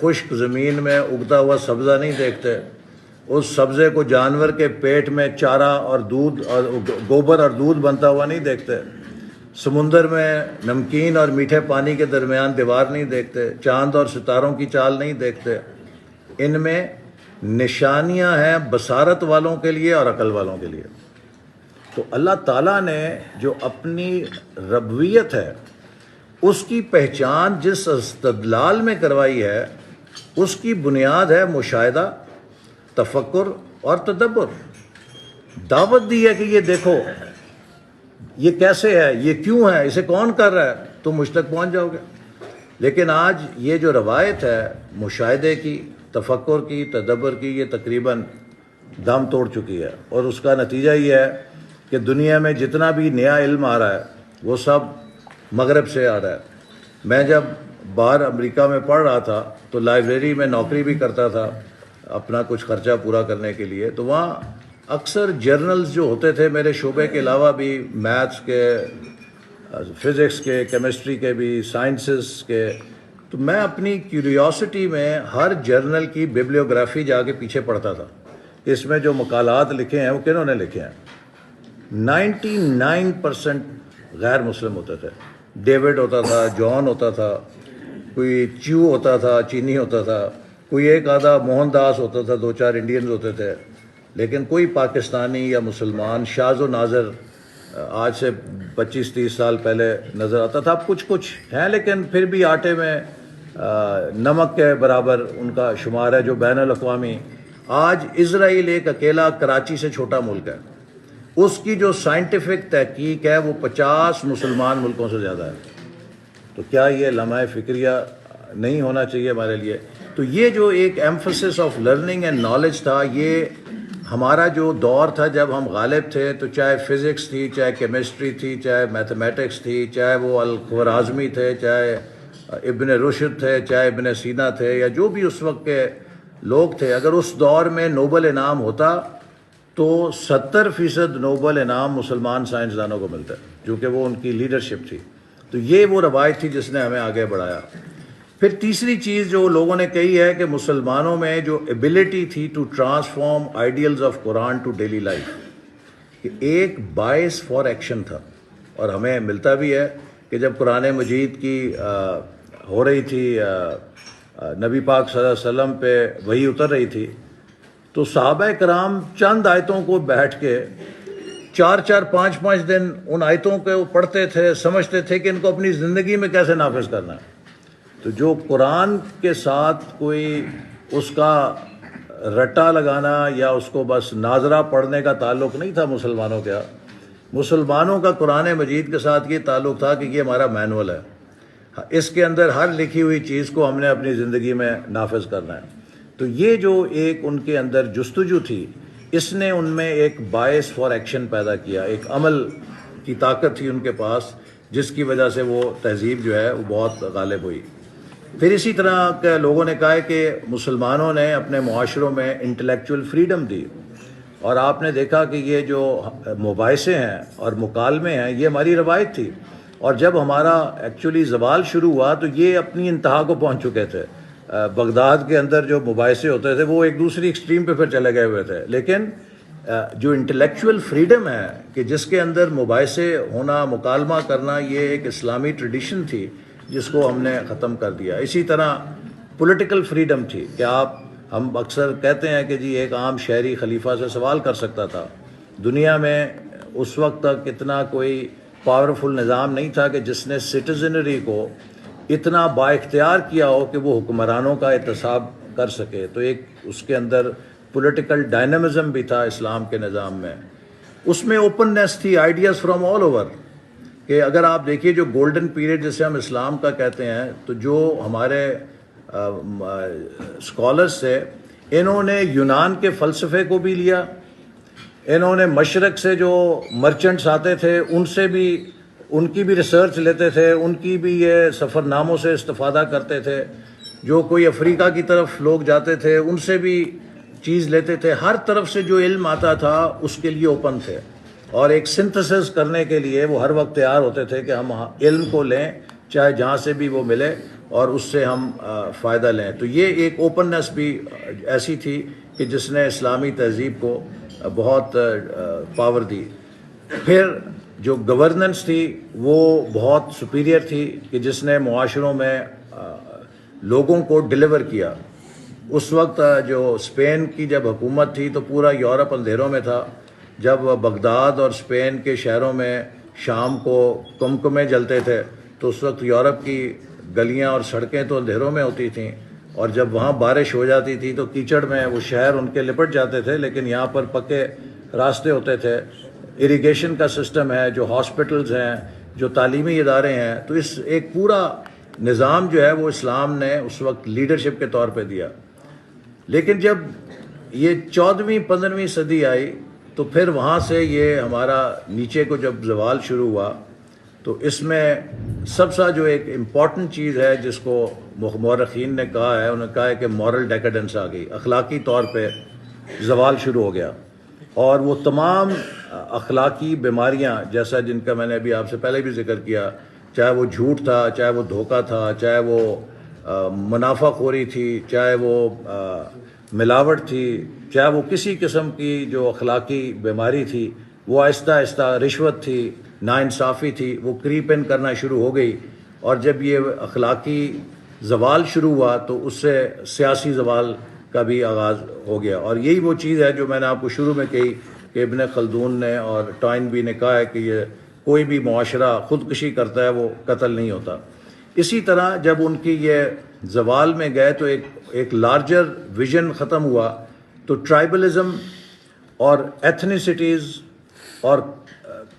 خشک زمین میں اگتا ہوا سبزہ نہیں دیکھتے، اس سبزے کو جانور کے پیٹ میں چارہ اور دودھ اور گوبر اور دودھ بنتا ہوا نہیں دیکھتے، سمندر میں نمکین اور میٹھے پانی کے درمیان دیوار نہیں دیکھتے، چاند اور ستاروں کی چال نہیں دیکھتے۔ ان میں نشانیاں ہیں بصارت والوں کے لیے اور عقل والوں کے لیے۔ تو اللہ تعالیٰ نے جو اپنی ربوبیت ہے اس کی پہچان جس استدلال میں کروائی ہے اس کی بنیاد ہے مشاہدہ، تفکر اور تدبر۔ دعوت دی ہے کہ یہ دیکھو یہ کیسے ہے، یہ کیوں ہے، اسے کون کر رہا ہے، تم مجھ تک پہنچ جاؤ گے۔ لیکن آج یہ جو روایت ہے مشاہدے کی، تفکر کی، تدبر کی، یہ تقریباً دم توڑ چکی ہے، اور اس کا نتیجہ یہ ہے کہ دنیا میں جتنا بھی نیا علم آ رہا ہے وہ سب مغرب سے آ رہا ہے۔ میں جب باہر امریکہ میں پڑھ رہا تھا تو لائبریری میں نوکری بھی کرتا تھا اپنا کچھ خرچہ پورا کرنے کے لیے، تو وہاں اکثر جرنلز جو ہوتے تھے میرے شعبے کے علاوہ بھی، میتھس کے، فزکس کے، کیمسٹری کے بھی، سائنسز کے، تو میں اپنی کیوریوسٹی میں ہر جرنل کی بیبلیوگرافی جا کے پیچھے پڑھتا تھا، اس میں جو مقالات لکھے ہیں وہ کنہوں نے لکھے ہیں۔ 99% غیر مسلم ہوتے تھے، ڈیوڈ ہوتا تھا، جان ہوتا تھا، کوئی چیو ہوتا تھا، چینی ہوتا تھا، کوئی ایک آدھا موہن داس ہوتا تھا، 2-4 انڈینز ہوتے تھے، لیکن کوئی پاکستانی یا مسلمان شاذ و نادر آج سے 25-30 سال پہلے نظر آتا تھا۔ اب کچھ ہیں لیکن پھر بھی آٹے میں نمک کے برابر ان کا شمار ہے جو بین الاقوامی۔ آج اسرائیل ایک اکیلا کراچی سے چھوٹا ملک ہے، اس کی جو سائنٹیفک تحقیق ہے وہ 50 مسلمان ملکوں سے زیادہ ہے۔ تو کیا یہ لمحہ فکریہ نہیں ہونا چاہیے ہمارے لیے؟ تو یہ جو ایک emphasis of learning and knowledge تھا، یہ ہمارا جو دور تھا جب ہم غالب تھے، تو چاہے فزکس تھی، چاہے کیمسٹری تھی، چاہے میتھمیٹکس تھی، چاہے وہ الخوارزمی تھے، چاہے ابن رشد تھے، چاہے ابن سینا تھے، یا جو بھی اس وقت کے لوگ تھے، اگر اس دور میں نوبل انعام ہوتا تو 70% نوبل انعام مسلمان سائنسدانوں کو ملتا ہے، کیونکہ وہ ان کی لیڈرشپ تھی۔ تو یہ وہ روایت تھی جس نے ہمیں آگے بڑھایا۔ پھر تیسری چیز جو لوگوں نے کہی ہے کہ مسلمانوں میں جو ایبلٹی تھی to transform ideals of Quran to daily life, کہ ایک باعث فار ایکشن تھا، اور ہمیں ملتا بھی ہے کہ جب قرآن مجید کی ہو رہی تھی، نبی پاک صلی اللہ علیہ وسلم پہ وحی اتر رہی تھی، تو صحابہ کرام چند آیتوں کو بیٹھ کے 4-4 5-5 دن ان آیتوں کو پڑھتے تھے، سمجھتے تھے کہ ان کو اپنی زندگی میں کیسے نافذ کرنا ہے۔ تو جو قرآن کے ساتھ کوئی اس کا رٹا لگانا یا اس کو بس ناظرہ پڑھنے کا تعلق نہیں تھا مسلمانوں کا، مسلمانوں کا قرآن مجید کے ساتھ یہ تعلق تھا کہ یہ ہمارا مینول ہے، اس کے اندر ہر لکھی ہوئی چیز کو ہم نے اپنی زندگی میں نافذ کرنا ہے۔ تو یہ جو ایک ان کے اندر جستجو تھی، اس نے ان میں ایک باعث فار ایکشن پیدا کیا، ایک عمل کی طاقت تھی ان کے پاس، جس کی وجہ سے وہ تہذیب جو ہے وہ بہت غالب ہوئی۔ پھر اسی طرح کے لوگوں نے کہا ہے کہ مسلمانوں نے اپنے معاشروں میں انٹلیکچول فریڈم دی، اور آپ نے دیکھا کہ یہ جو مباحثے ہیں اور مکالمے ہیں یہ ہماری روایت تھی، اور جب ہمارا ایکچولی زوال شروع ہوا تو یہ اپنی انتہا کو پہنچ چکے تھے۔ بغداد کے اندر جو مباحثے ہوتے تھے وہ ایک دوسری ایکسٹریم پہ پھر چلے گئے ہوئے تھے، لیکن جو انٹلیکچوئل فریڈم ہے کہ جس کے اندر مباحثے ہونا، مکالمہ کرنا، یہ ایک اسلامی ٹریڈیشن تھی جس کو ہم نے ختم کر دیا. اسی طرح پولیٹیکل فریڈم تھی کہ ہم اکثر کہتے ہیں کہ جی ایک عام شہری خلیفہ سے سوال کر سکتا تھا. دنیا میں اس وقت تک اتنا کوئی پاورفل نظام نہیں تھا کہ جس نے سٹیزنری کو اتنا با اختیار کیا ہو کہ وہ حکمرانوں کا احتساب کر سکے. تو ایک اس کے اندر پولیٹیکل ڈائنامزم بھی تھا اسلام کے نظام میں. اس میں اوپننیس تھی، آئیڈیاز فرام آل اوور. کہ اگر آپ دیکھیے جو گولڈن پیریڈ جسے ہم اسلام کا کہتے ہیں، تو جو ہمارے اسکالرس تھے، انہوں نے یونان کے فلسفے کو بھی لیا، انہوں نے مشرق سے جو مرچنٹس آتے تھے ان سے بھی، ان کی بھی ریسرچ لیتے تھے، ان کی بھی یہ سفر ناموں سے استفادہ کرتے تھے. جو کوئی افریقہ کی طرف لوگ جاتے تھے ان سے بھی چیز لیتے تھے. ہر طرف سے جو علم آتا تھا اس کے لیے اوپن تھے، اور ایک سنتھسس کرنے کے لیے وہ ہر وقت تیار ہوتے تھے کہ ہم علم کو لیں چاہے جہاں سے بھی وہ ملے اور اس سے ہم فائدہ لیں. تو یہ ایک اوپننس بھی ایسی تھی کہ جس نے اسلامی تہذیب کو بہت پاور دی. پھر جو گورننس تھی وہ بہت سپیریئر تھی کہ جس نے معاشروں میں لوگوں کو ڈیلیور کیا. اس وقت جو اسپین کی جب حکومت تھی تو پورا یورپ اندھیروں میں تھا. جب بغداد اور اسپین کے شہروں میں شام کو کمکمے جلتے تھے تو اس وقت یورپ کی گلیاں اور سڑکیں تو اندھیروں میں ہوتی تھیں، اور جب وہاں بارش ہو جاتی تھی تو کیچڑ میں وہ شہر ان کے لپٹ جاتے تھے. لیکن یہاں پر پکے راستے ہوتے تھے، اریگیشن کا سسٹم ہے، جو ہاسپٹلز ہیں، جو تعلیمی ادارے ہیں. تو اس ایک پورا نظام جو ہے وہ اسلام نے اس وقت لیڈرشپ کے طور پہ دیا. لیکن جب یہ 14ویں 15ویں صدی آئی تو پھر وہاں سے یہ ہمارا نیچے کو جب زوال شروع ہوا تو اس میں سب سے جو ایک امپورٹنٹ چیز ہے جس کو مورخین نے کہا ہے، انہوں نے کہا ہے کہ مورل ڈیکیڈنس آ گئی، اخلاقی طور پہ زوال شروع ہو گیا. اور وہ تمام اخلاقی بیماریاں جیسا جن کا میں نے ابھی آپ سے پہلے بھی ذکر کیا، چاہے وہ جھوٹ تھا، چاہے وہ دھوکہ تھا، چاہے وہ منافع خوری تھی، چاہے وہ ملاوٹ تھی، چاہے وہ کسی قسم کی جو اخلاقی بیماری تھی، وہ آہستہ آہستہ رشوت تھی، ناانصافی تھی، وہ کریپ ان کرنا شروع ہو گئی. اور جب یہ اخلاقی زوال شروع ہوا تو اس سے سیاسی زوال کا بھی آغاز ہو گیا. اور یہی وہ چیز ہے جو میں نے آپ کو شروع میں کہی کہ ابن خلدون نے اور ٹائن بھی نے کہا ہے کہ یہ کوئی بھی معاشرہ خودکشی کرتا ہے وہ قتل نہیں ہوتا. اسی طرح جب ان کی یہ زوال میں گئے تو ایک لارجر ویژن ختم ہوا. تو ٹرائبلزم اور ایتھنیسٹیز اور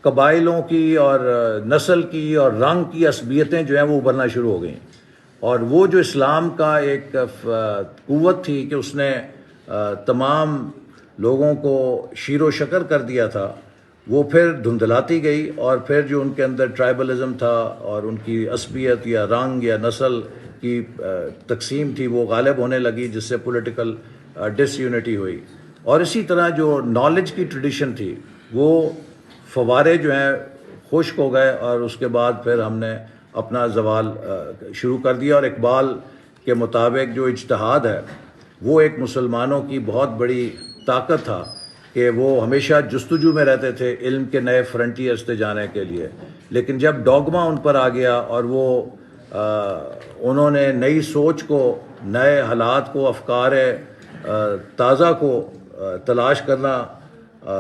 قبائلوں کی اور نسل کی اور رنگ کی عصبیتیں جو ہیں وہ ابھرنا شروع ہو گئیں. اور وہ جو اسلام کا ایک قوت تھی کہ اس نے تمام لوگوں کو شیر و شکر کر دیا تھا، وہ پھر دھندلاتی گئی. اور پھر جو ان کے اندر ٹرائبلزم تھا اور ان کی عصبیت یا رنگ یا نسل کی تقسیم تھی وہ غالب ہونے لگی، جس سے پولیٹیکل ڈس یونٹی ہوئی. اور اسی طرح جو نالج کی ٹریڈیشن تھی وہ فوارے جو ہیں خشک ہو گئے، اور اس کے بعد پھر ہم نے اپنا زوال شروع کر دیا. اور اقبال کے مطابق جو اجتہاد ہے وہ ایک مسلمانوں کی بہت بڑی طاقت تھا کہ وہ ہمیشہ جستجو میں رہتے تھے علم کے نئے فرنٹیئرز پہ جانے کے لیے. لیکن جب ڈوگما ان پر آ گیا اور وہ انہوں نے نئی سوچ کو، نئے حالات کو، افکار تازہ کو تلاش کرنا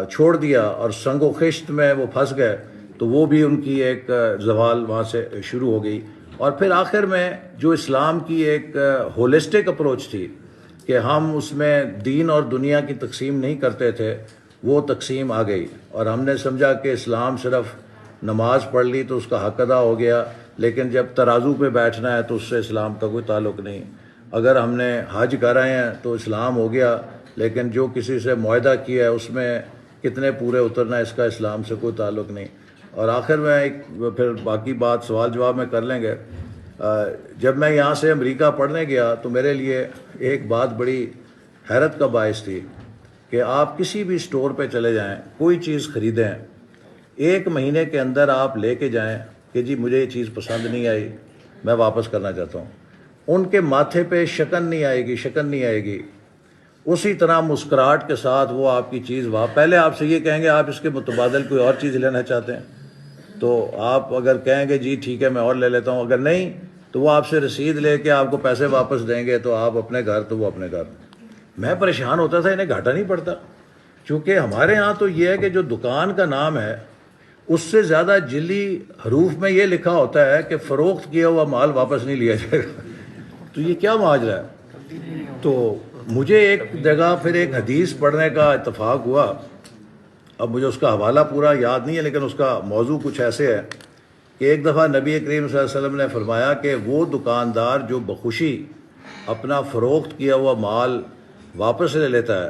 چھوڑ دیا اور سنگ و خشت میں وہ پھنس گئے، تو وہ بھی ان کی ایک زوال وہاں سے شروع ہو گئی. اور پھر آخر میں جو اسلام کی ایک ہولسٹک اپروچ تھی کہ ہم اس میں دین اور دنیا کی تقسیم نہیں کرتے تھے، وہ تقسیم آ گئی. اور ہم نے سمجھا کہ اسلام صرف نماز پڑھ لی تو اس کا حق ادا ہو گیا، لیکن جب ترازو پہ بیٹھنا ہے تو اس سے اسلام کا کوئی تعلق نہیں. اگر ہم نے حج کر رہے ہیں تو اسلام ہو گیا، لیکن جو کسی سے معاہدہ کیا ہے اس میں کتنے پورے اترنا ہے اس کا اسلام سے کوئی تعلق نہیں. اور آخر میں پھر باقی بات سوال جواب میں کر لیں گے. جب میں یہاں سے امریکہ پڑھنے گیا تو میرے لیے ایک بات بڑی حیرت کا باعث تھی کہ آپ کسی بھی اسٹور پہ چلے جائیں، کوئی چیز خریدیں، 1 مہینے کے اندر آپ لے کے جائیں کہ جی مجھے یہ چیز پسند نہیں آئی، میں واپس کرنا چاہتا ہوں. ان کے ماتھے پہ شکن نہیں آئے گی. اسی طرح مسکراہٹ کے ساتھ وہ آپ کی چیز پہلے آپ سے یہ کہیں گے آپ اس کے متبادل کوئی اور چیز لینا چاہتے ہیں تو آپ اگر کہیں گے جی ٹھیک ہے میں اور لے لیتا ہوں، اگر نہیں تو وہ آپ سے رسید لے کے آپ کو پیسے واپس دیں گے، تو آپ اپنے گھر تو وہ اپنے گھر۔ میں پریشان ہوتا تھا انہیں گھاٹا نہیں پڑتا، چونکہ ہمارے ہاں تو یہ ہے کہ جو دکان کا نام ہے اس سے زیادہ جلی حروف میں یہ لکھا ہوتا ہے کہ فروخت کیا ہوا مال واپس نہیں لیا جائے گا، تو یہ کیا ماجرا ہے؟ تو مجھے ایک جگہ پھر ایک حدیث پڑھنے کا اتفاق ہوا، اب مجھے اس کا حوالہ پورا یاد نہیں ہے لیکن اس کا موضوع کچھ ایسے ہے کہ ایک دفعہ نبی کریم صلی اللہ علیہ وسلم نے فرمایا کہ وہ دکاندار جو بخوشی اپنا فروخت کیا ہوا مال واپس لے لیتا ہے،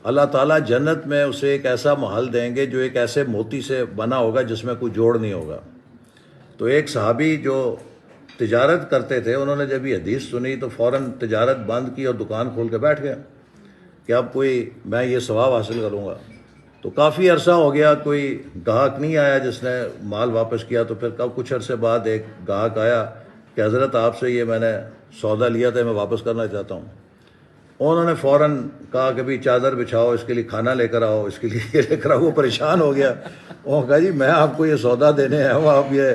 اللہ تعالیٰ جنت میں اسے ایک ایسا محل دیں گے جو ایک ایسے موتی سے بنا ہوگا جس میں کوئی جوڑ نہیں ہوگا۔ تو ایک صحابی جو تجارت کرتے تھے انہوں نے جب یہ حدیث سنی تو فوراً تجارت بند کی اور دکان کھول کے بیٹھ گیا کہ اب میں یہ ثواب حاصل کروں گا۔ تو کافی عرصہ ہو گیا کوئی گاہک نہیں آیا جس نے مال واپس کیا، تو پھر کچھ عرصے بعد ایک گاہک آیا کہ حضرت آپ سے یہ میں نے سودا لیا تھا میں واپس کرنا چاہتا ہوں۔ انہوں نے فوراً کہا کہ بھی چادر بچھاؤ، اس کے لیے کھانا لے کر آؤ، اس کے لیے یہ لے کر آؤ۔ وہ پریشان ہو گیا، وہ کہا جی میں آپ کو یہ سودا دینے آیا ہوں، آپ یہ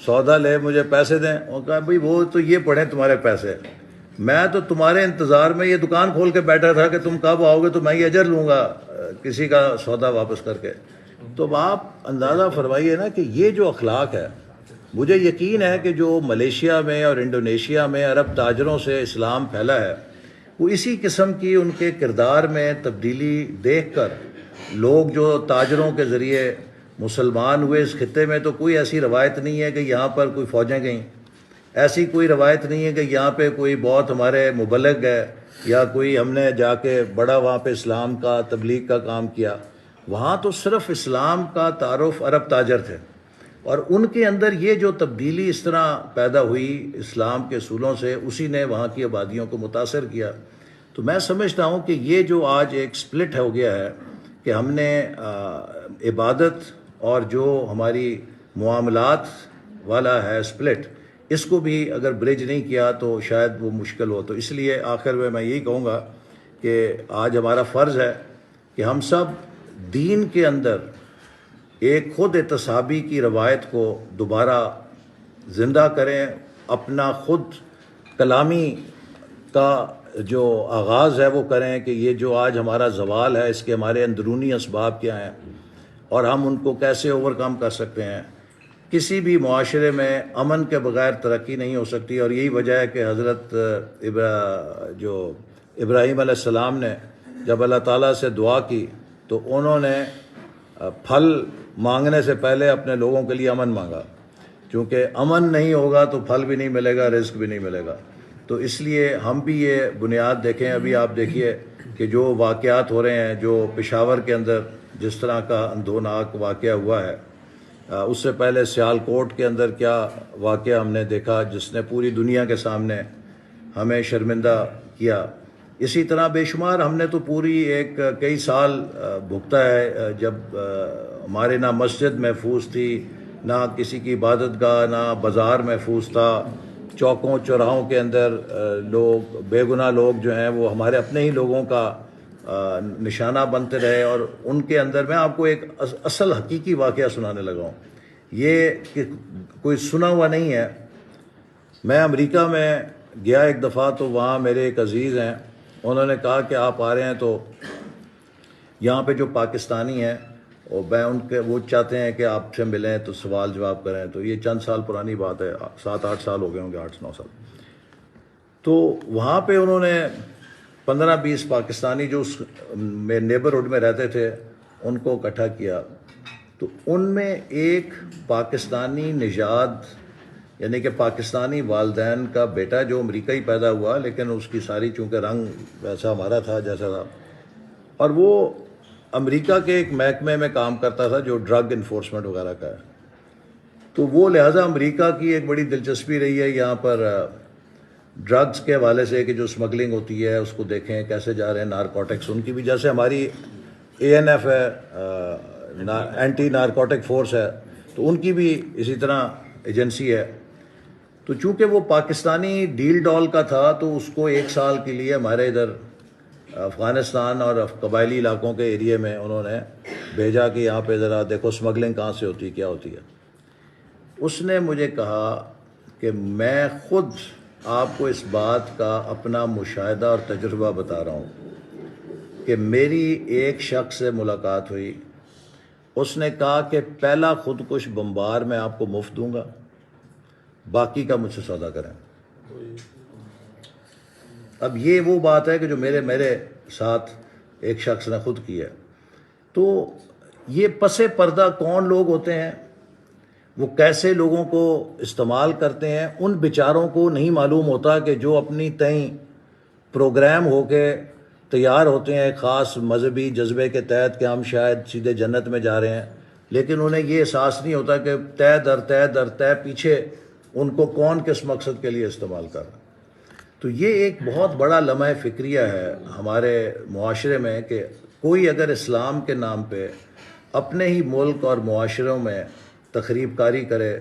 سودا لے مجھے پیسے دیں۔ وہ کہا بھائی وہ تو یہ پڑھیں تمہارے پیسے، میں تو تمہارے انتظار میں یہ دکان کھول کے بیٹھا تھا کہ تم کب آؤ گے تو میں یہ اجر لوں گا کسی کا سودا واپس کر کے۔ تو آپ اندازہ فرمائیے نا کہ یہ جو اخلاق ہے، مجھے یقین ہے کہ جو ملیشیا میں اور انڈونیشیا میں عرب تاجروں سے اسلام پھیلا ہے وہ اسی قسم کی ان کے کردار میں تبدیلی دیکھ کر لوگ جو تاجروں کے ذریعے مسلمان ہوئے اس خطے میں، تو کوئی ایسی روایت نہیں ہے کہ یہاں پر کوئی فوجیں گئیں، ایسی کوئی روایت نہیں ہے کہ یہاں پہ کوئی بہت ہمارے مبلغ ہے یا کوئی ہم نے جا کے بڑا وہاں پہ اسلام کا تبلیغ کا کام کیا۔ وہاں تو صرف اسلام کا تعارف عرب تاجر تھے، اور ان کے اندر یہ جو تبدیلی اس طرح پیدا ہوئی اسلام کے اصولوں سے، اسی نے وہاں کی آبادیوں کو متاثر کیا۔ تو میں سمجھتا ہوں کہ یہ جو آج ایک سپلٹ ہو گیا ہے کہ ہم نے عبادت اور جو ہماری معاملات والا ہے سپلٹ، اس کو بھی اگر برج نہیں کیا تو شاید وہ مشکل ہو۔ تو اس لیے آخر میں یہی کہوں گا کہ آج ہمارا فرض ہے کہ ہم سب دین کے اندر ایک خود اعتصابی کی روایت کو دوبارہ زندہ کریں، اپنا خود کلامی کا جو آغاز ہے وہ کریں کہ یہ جو آج ہمارا زوال ہے اس کے ہمارے اندرونی اسباب کیا ہیں اور ہم ان کو کیسے اوور کم کر سکتے ہیں۔ کسی بھی معاشرے میں امن کے بغیر ترقی نہیں ہو سکتی، اور یہی وجہ ہے کہ حضرت جو ابراہیم علیہ السلام نے جب اللہ تعالیٰ سے دعا کی تو انہوں نے پھل مانگنے سے پہلے اپنے لوگوں کے لیے امن مانگا، کیونکہ امن نہیں ہوگا تو پھل بھی نہیں ملے گا، رزق بھی نہیں ملے گا۔ تو اس لیے ہم بھی یہ بنیاد دیکھیں۔ ابھی آپ دیکھیے کہ جو واقعات ہو رہے ہیں، جو پشاور کے اندر جس طرح کا اندھوناک واقعہ ہوا ہے، اس سے پہلے سیالکوٹ کے اندر کیا واقعہ ہم نے دیکھا جس نے پوری دنیا کے سامنے ہمیں شرمندہ کیا۔ اسی طرح بے شمار ہم نے تو پوری کئی سال بھگتا ہے جب ہمارے نہ مسجد محفوظ تھی، نہ کسی کی عبادت گاہ، نہ بازار محفوظ تھا، چوکوں چوراہوں کے اندر لوگ بے گناہ لوگ جو ہیں وہ ہمارے اپنے ہی لوگوں کا نشانہ بنتے رہے، اور ان کے اندر میں آپ کو ایک اصل حقیقی واقعہ سنانے لگا ہوں، یہ کہ کوئی سنا ہوا نہیں ہے۔ میں امریکہ میں گیا ایک دفعہ، تو وہاں میرے ایک عزیز ہیں، انہوں نے کہا کہ آپ آ رہے ہیں تو یہاں پہ جو پاکستانی ہیں وہ چاہتے ہیں کہ آپ سے ملیں تو سوال جواب کریں۔ تو یہ چند سال پرانی بات ہے، 7-8 سال ہو گئے ہوں گے، 8-9 سال۔ تو وہاں پہ انہوں نے 15-20 پاکستانی جو اس نیبرہڈ میں رہتے تھے ان کو اکٹھا کیا، تو ان میں ایک پاکستانی نژاد یعنی کہ پاکستانی والدین کا بیٹا جو امریکہ پیدا ہوا، لیکن اس کی ساری چونکہ رنگ ویسا ہمارا تھا جیسا تھا، اور وہ امریکہ کے ایک محکمے میں کام کرتا تھا جو ڈرگ انفورسمنٹ وغیرہ کا ہے۔ تو وہ لہٰذا امریکہ کی ایک بڑی دلچسپی رہی ہے یہاں پر ڈرگز کے حوالے سے کہ جو اسمگلنگ ہوتی ہے اس کو دیکھیں کیسے جا رہے ہیں، نارکوٹکس ان کی بھی، جیسے ہماری ANF ہے، اینٹی نارکوٹک فورس ہے، تو ان کی بھی اسی طرح ایجنسی ہے۔ تو چونکہ وہ پاکستانی ڈیل ڈال کا تھا تو اس کو 1 سال کے لیے ہمارے ادھر افغانستان اور قبائلی علاقوں کے ایریے میں انہوں نے بھیجا کہ یہاں پہ ذرا دیکھو اسمگلنگ کہاں سے ہوتی ہے، کیا ہوتی ہے۔ اس نے مجھے کہا کہ میں خود آپ کو اس بات کا اپنا مشاہدہ اور تجربہ بتا رہا ہوں کہ میری ایک شخص سے ملاقات ہوئی، اس نے کہا کہ پہلا خودکش بمبار میں آپ کو مفت دوں گا، باقی کا مجھ سے سودا کریں۔ اب یہ وہ بات ہے کہ جو میرے ساتھ ایک شخص نے خود کی ہے۔ تو یہ پس پردہ کون لوگ ہوتے ہیں، وہ کیسے لوگوں کو استعمال کرتے ہیں، ان بیچاروں کو نہیں معلوم ہوتا کہ جو اپنی تئیں پروگرام ہو کے تیار ہوتے ہیں خاص مذہبی جذبے کے تحت کہ ہم شاید سیدھے جنت میں جا رہے ہیں، لیکن انہیں یہ احساس نہیں ہوتا کہ تہ در تہ پیچھے ان کو کون کس مقصد کے لیے استعمال کر رہا ہے۔ تو یہ ایک بہت بڑا لمحہ فکریہ ہے ہمارے معاشرے میں کہ کوئی اگر اسلام کے نام پہ اپنے ہی ملک اور معاشروں میں تخریب کاری کرے،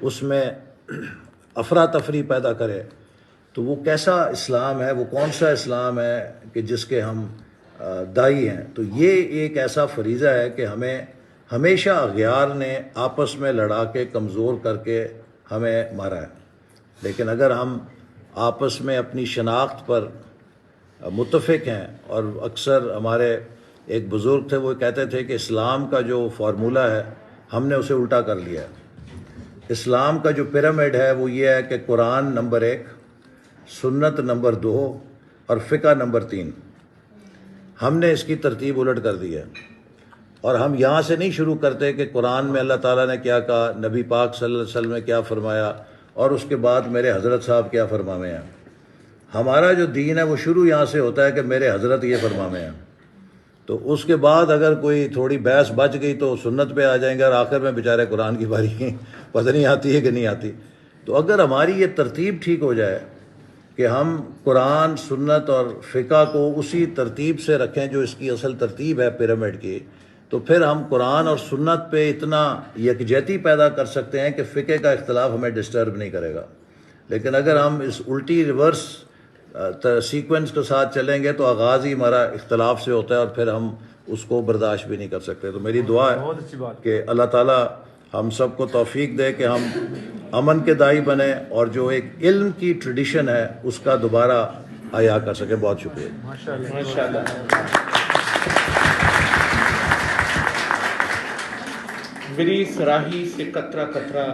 اس میں افراتفری پیدا کرے، تو وہ کیسا اسلام ہے، وہ کون سا اسلام ہے کہ جس کے ہم داعی ہیں۔ تو یہ ایک ایسا فریضہ ہے کہ ہمیں ہمیشہ اغیار نے آپس میں لڑا کے کمزور کر کے ہمیں مارا ہے، لیکن اگر ہم آپس میں اپنی شناخت پر متفق ہیں، اور اکثر ہمارے ایک بزرگ تھے وہ کہتے تھے کہ اسلام کا جو فارمولہ ہے ہم نے اسے الٹا کر لیا ہے۔ اسلام کا جو پیرامڈ ہے وہ یہ ہے کہ قرآن نمبر 1، سنت نمبر 2 اور فقہ نمبر 3۔ ہم نے اس کی ترتیب الٹ کر دی ہے، اور ہم یہاں سے نہیں شروع کرتے کہ قرآن میں اللہ تعالیٰ نے کیا کہا، نبی پاک صلی اللہ علیہ وسلم نے کیا فرمایا، اور اس کے بعد میرے حضرت صاحب کیا فرماوے ہیں۔ ہمارا جو دین ہے وہ شروع یہاں سے ہوتا ہے کہ میرے حضرت یہ فرماوے ہیں، تو اس کے بعد اگر کوئی تھوڑی بحث بچ گئی تو سنت پہ آ جائیں گے، اور آخر میں بیچارے قرآن کی باری پتہ نہیں آتی ہے کہ نہیں آتی۔ تو اگر ہماری یہ ترتیب ٹھیک ہو جائے کہ ہم قرآن، سنت اور فقہ کو اسی ترتیب سے رکھیں جو اس کی اصل ترتیب ہے پیرامڈ کی، تو پھر ہم قرآن اور سنت پہ اتنا یکجہتی پیدا کر سکتے ہیں کہ فقہ کا اختلاف ہمیں ڈسٹرب نہیں کرے گا۔ لیکن اگر ہم اس الٹی ریورس سیکوینس کے ساتھ چلیں گے تو آغاز ہی ہمارا اختلاف سے ہوتا ہے، اور پھر ہم اس کو برداشت بھی نہیں کر سکتے۔ تو میری دعا ہے کہ اللہ تعالیٰ ہم سب کو توفیق دے کہ ہم امن کے داعی بنیں، اور جو ایک علم کی ٹریڈیشن ہے اس کا دوبارہ احیا کر سکیں۔ بہت شکریہ۔ ماشاءاللہ۔ میری سراہی سے قطرہ قطرہ